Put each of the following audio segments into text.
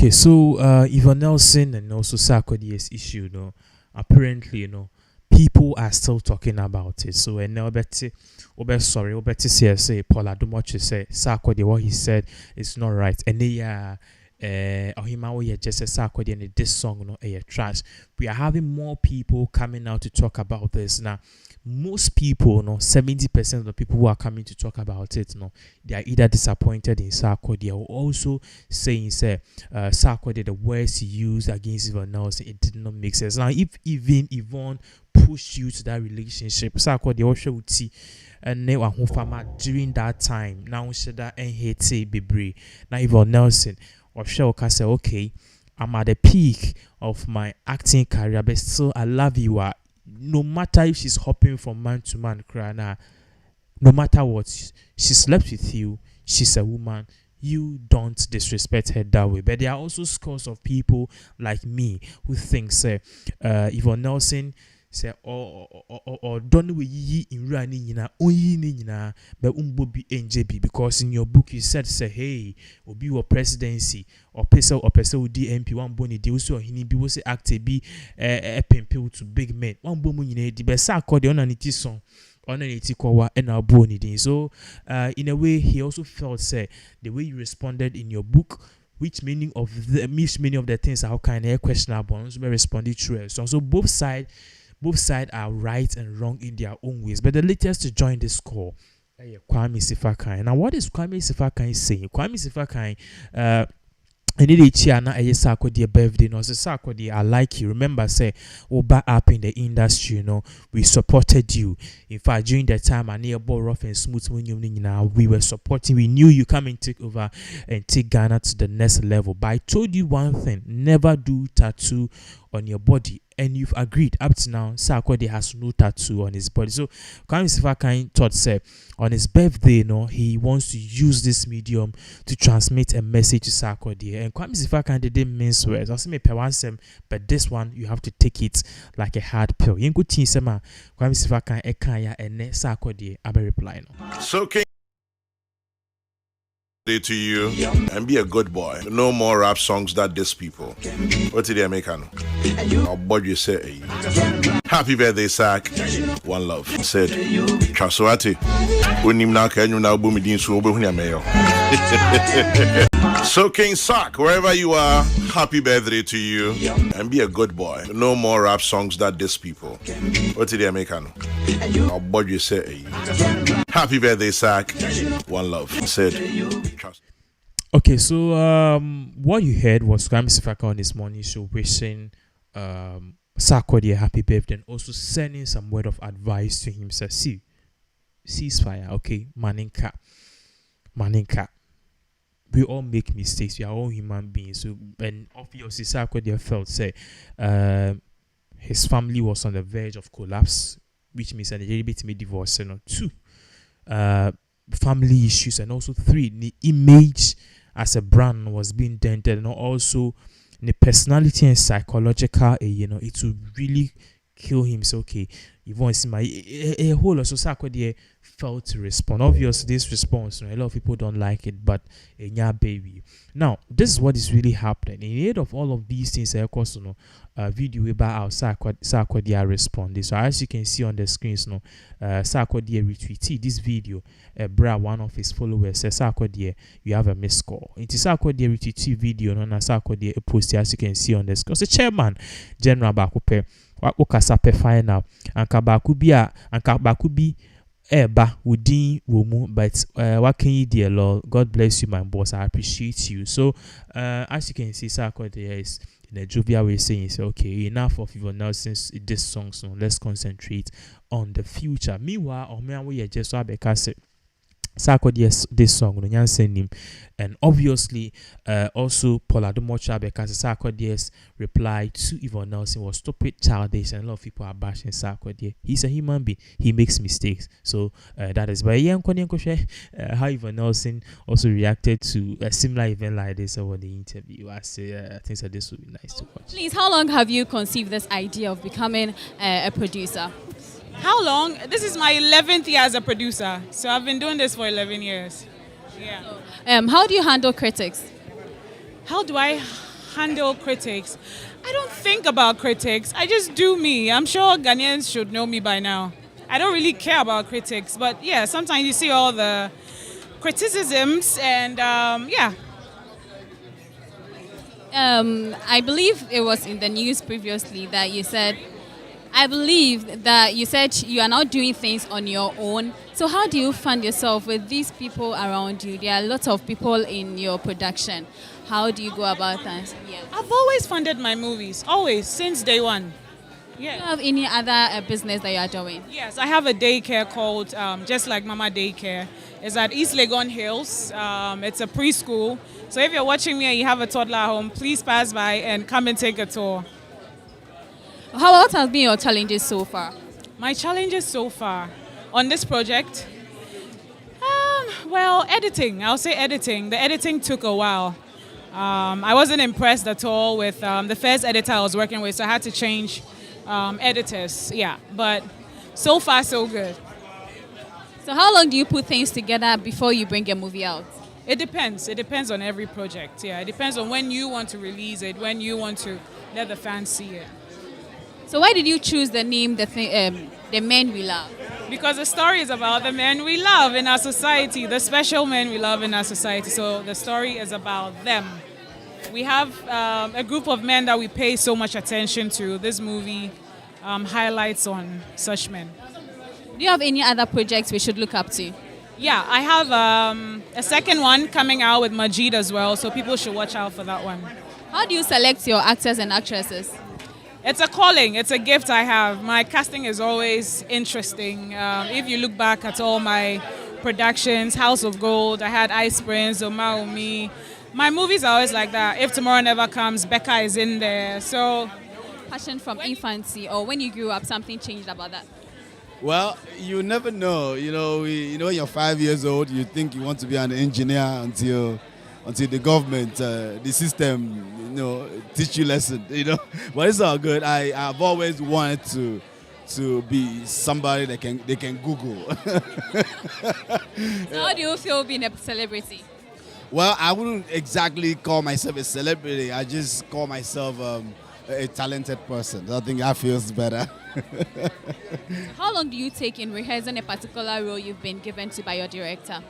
Okay, so Yvonne Nelson and also Sarkodie's issue, apparently, people are still talking about it. So and now Obeti say Paul Adumochi say Sarkodie what he said is not right. And they Ohimawo just said Sarkodie and this song trash. We are having more people coming out to talk about this now. Most people, 70% of the people who are coming to talk about it, they are either disappointed in Sarkodie or also saying, Sarkodie, the words he used against Yvonne Nelson, it did not make sense. Now, if even Yvonne pushed you to that relationship, Sarkodie also would see and during that time, now should that and hate Bebre. Now, Yvonne Nelson or Shelka say, okay, I'm at the peak of my acting career, but still I love you. No matter if she's hopping from man to man, no matter what, she slept with you, she's a woman, you don't disrespect her that way. But there are also scores of people like me who think, Yvonne Nelson, or don't we ye in running only but be NJB, because in your book you said, hey, will be your presidency or person DMP one bony deals so he be was active be a pimpel to big men one woman in the best accordion on it song on an etikowa and our bony din. So in a way he also felt the way you responded in your book, which many of the things are kind of questionable, so responded true. So both sides are right and wrong in their own ways. But the latest to join this call, Kwame Sefa. Now, what is Kwame Sefa saying? Kwame Sefa and it Chiana a Sarkodie birthday, no, so Sarkodie, I like you. Remember, back up in the industry, we supported you. In fact, during that time, I near ball rough and smooth when we were supporting. We knew you come and take over and take Ghana to the next level. But I told you one thing: never do tattoo on your body. And you've agreed. Up to now, Sarkodie has no tattoo on his body. So Kwame Sefa thought, on his birthday, he wants to use this medium to transmit a message to Sarkodie. And Kwame Sefa didn't mince words. I say me but this one you have to take it like a hard pill. Yengu tin sema Kwame Sefa ekaya ene Sarkodie abe reply no. So King to you and be a good boy. No more rap songs that diss people. What did they make? I'll boy you say happy birthday, Sack. One love. Said Traswati. So King Sack, wherever you are, happy birthday to you and be a good boy. No more rap songs that diss people. What did they make? I'll boy you say happy birthday, Sack. One love. Said okay, so what you heard was Kwame Sefa on this morning show wishing Sarkodie a happy birthday and also sending some word of advice to him. Say, ceasefire, okay, maninka. We all make mistakes. We are all human beings. So, and obviously, Sarkodie felt his family was on the verge of collapse, which means that they bit me divorce. Two, family issues, and also three, the image as a brand was being dented, and also the personality and psychological, it will really kill him. So okay, Yvonne see my a whole lot. So Sarkodie felt to respond. Obviously, this response, a lot of people don't like it, but yeah, baby. Now, this is what is really happening. In aid of all of these things, of course, video about how Sarkodie responded. So as you can see on the screens, Sarkodie retweeted this video. One of his followers says, Sarkodie, you have a missed call. Into Sarkodie retweeted video, no, Sarkodie posted, as you can see on the screen. So Chairman General Bakupe, what Okasape final, and Kabakubi. Eba within womu, but what can you do, Lord? God bless you, my boss. I appreciate you. So as you can see, Sarkodie is in a jovial way saying, okay, enough of Yvonne Nelson's this song, so let's concentrate on the future. Meanwhile, we are just so because Sarkodie this song no send him, and obviously also Paul Adumocha, because Sarkodie's reply to Yvonne Nelson was stupid, childish, and a lot of people are bashing Sarkodie. He's a human being, he makes mistakes. So that is by how Yvonne Nelson also reacted to a similar event like this over the interview. I think that this would be nice to watch. Please, how long have you conceived this idea of becoming a producer? How long? This is my 11th year as a producer. So I've been doing this for 11 years. Yeah. How do you handle critics? How do I handle critics? I don't think about critics. I just do me. I'm sure Ghanaians should know me by now. I don't really care about critics, but yeah, sometimes you see all the criticisms and yeah. I believe it was in the news previously that you said, I believe that you said you are now doing things on your own. So how do you fund yourself with these people around you? There are lots of people in your production. How do you go about that? Yeah. I've always funded my movies, always, since day one. Do you Yeah. have any other business that you are doing? Yes, I have a daycare called Just Like Mama Daycare. It's at East Legon Hills. It's a preschool. So if you're watching me and you have a toddler at home, please pass by and come and take a tour. What has been your challenges so far? My challenges so far on this project, well, editing. I'll say editing. The editing took a while. I wasn't impressed at all with the first editor I was working with, so I had to change editors. Yeah, but so far so good. So how long do you put things together before you bring a movie out? It depends. It depends on every project. Yeah, it depends on when you want to release it, when you want to let the fans see it. So why did you choose the name The Men We Love? Because the story is about the men we love in our society, the special men we love in our society. So the story is about them. We have a group of men that we pay so much attention to. This movie highlights on such men. Do you have any other projects we should look up to? Yeah, I have a second one coming out with Majid as well, so people should watch out for that one. How do you select your actors and actresses? It's a calling. It's a gift I have. My casting is always interesting. If you look back at all my productions, House of Gold, I had Ice Prince, Omaomi. My movies are always like that. If Tomorrow Never Comes, Becca is in there. So, Passion from infancy, or when you grew up, something changed about that? Well, you never know. When you're 5 years old, you think you want to be an engineer until the government, the system, teach you lesson. But it's all good. I've always wanted to be somebody that they can Google. So how do you feel being a celebrity? Well, I wouldn't exactly call myself a celebrity. I just call myself a talented person. I think that feels better. How long do you take in rehearsing a particular role you've been given to by your director?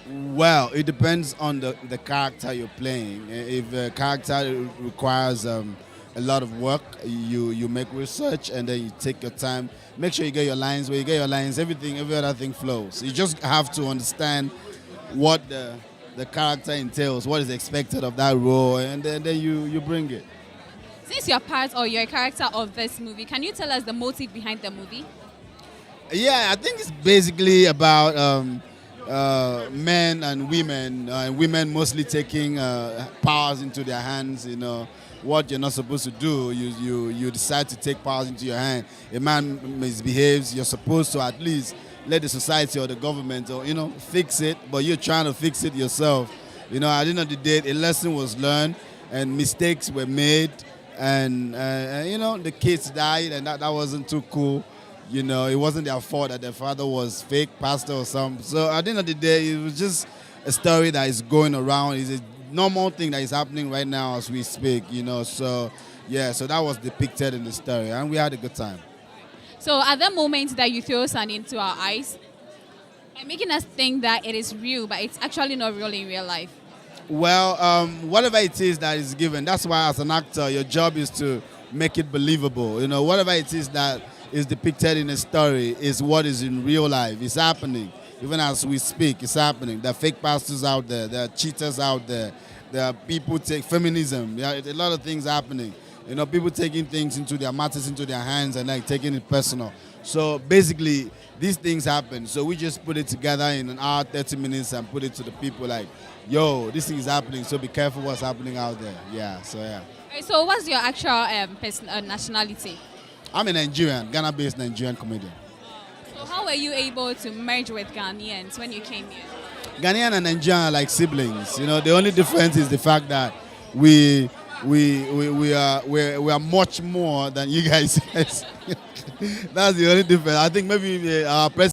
Well, it depends on the character you're playing. If the character requires a lot of work, you make research and then you take your time. Make sure you get your lines. When you get your lines, every other thing flows. You just have to understand what the character entails, what is expected of that role, and then you bring it. Since you're part or you're a character of this movie, can you tell us the motive behind the movie? Yeah, I think it's basically about men and women mostly taking powers into their hands. What you're not supposed to do, you decide to take powers into your hand. A man misbehaves, you're supposed to at least let the society or the government fix it, but you're trying to fix it yourself. At the end of the day, a lesson was learned and mistakes were made, and the kids died, and that wasn't too cool. It wasn't their fault that their father was fake pastor or something. So at the end of the day, it was just a story that is going around. It's a normal thing that is happening right now as we speak, So, yeah, so that was depicted in the story, and we had a good time. So are there moments that you throw sand into our eyes by making us think that it is real, but it's actually not real in real life? Well, whatever it is that is given, that's why as an actor, your job is to make it believable. Whatever it is that is depicted in a story is what is in real life. It's happening. Even as we speak, it's happening. There are fake pastors out there. There are cheaters out there. There are people take feminism. There are a lot of things happening. People taking things into their matters into their hands and taking it personal. So basically, these things happen. So we just put it together in an hour, 30 minutes, and put it to the people yo, this thing is happening. So be careful what's happening out there. Yeah. So yeah. So what's your actual nationality? I'm a Nigerian, Ghana-based Nigerian comedian. So how were you able to merge with Ghanaians when you came here? Ghanaian and Nigerian are like siblings. The only difference is the fact that we are much more than you guys. That's the only difference. I think maybe our president